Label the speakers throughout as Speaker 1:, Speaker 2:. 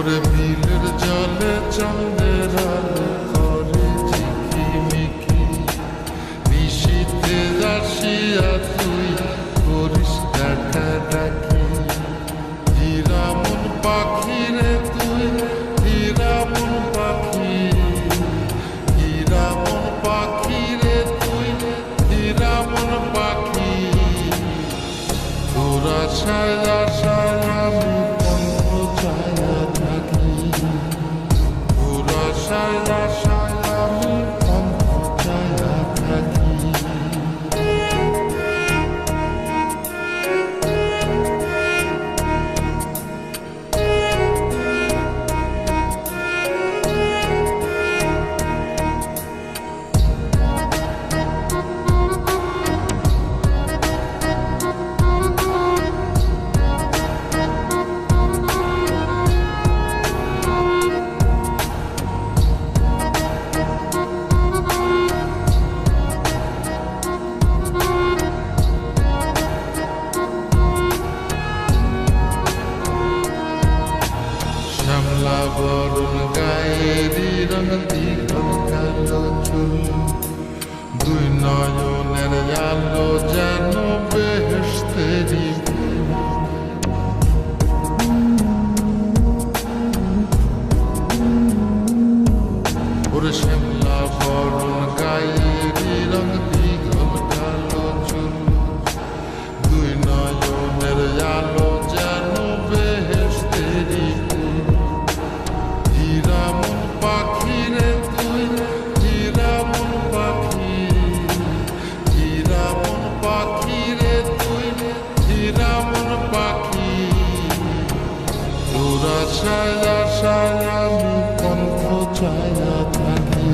Speaker 1: ওরে বিলের জলে চাঁদের আলো করে ঝিকিমিকি, নিশীথে আসিয়া তুই করিস ডাকাডাকি। হীরামন পাখি রে তুই, হীরামন পাখি, হীরামন পাখি রে তুই, হীরামন পাখি। তোর আশায় আশায় আমি পন্থ চায়া থাকি, তোর আশায় আশায় আমি পন্থ চায়া থাকি। শ্যামলা বরণ গায়েরি রঙ দীঘল কালো চুল, দুই নয়নের আলো যেন বেহেশতেরি ফুল। ওরে শ্যামলা বরণ গায়েরি রঙ দীঘল কালো চুল, দুই নয়নের আলো যেন বেহেশতেরি ফুল। হীরামন পাখি রে তুই, হীরামন পাখি, হীরামন পাখি রে তুই, হীরামন পাখি। তোর আশায় আশায় আমি পন্থ চায়া থাকি,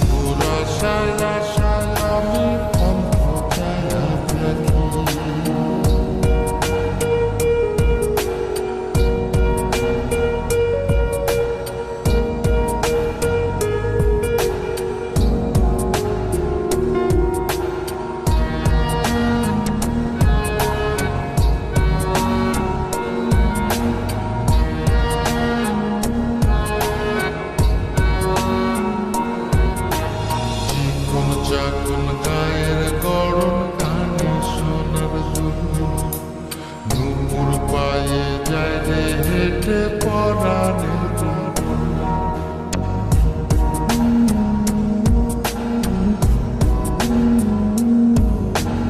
Speaker 1: তোর আশায় আশায় আমি পন্থ চায়া থাকি। চাকন গায়ের গড়ন কানে সোনার দুল, নুপুর পায়ে যায় রে হেঁটে পরাণের বুলবুল।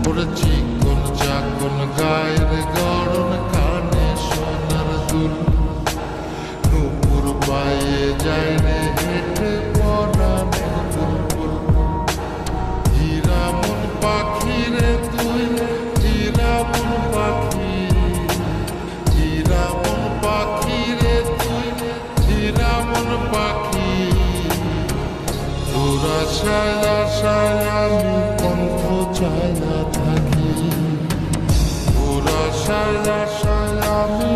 Speaker 1: ওরে চিকন চাকন গায়ের গড়ন কানে সোনার দুল, নুপুর পায়ে যায় রে হেঁটে পরাণের বুলবুল। হীরামন পাখি রে তুই, হীরামন পাখি, হীরামন পাখি রে তুই, হীরামন পাখি। তোর আশায় আশায় আমি পন্থ চায়া থাকি, তোর আশায় আশায় আমি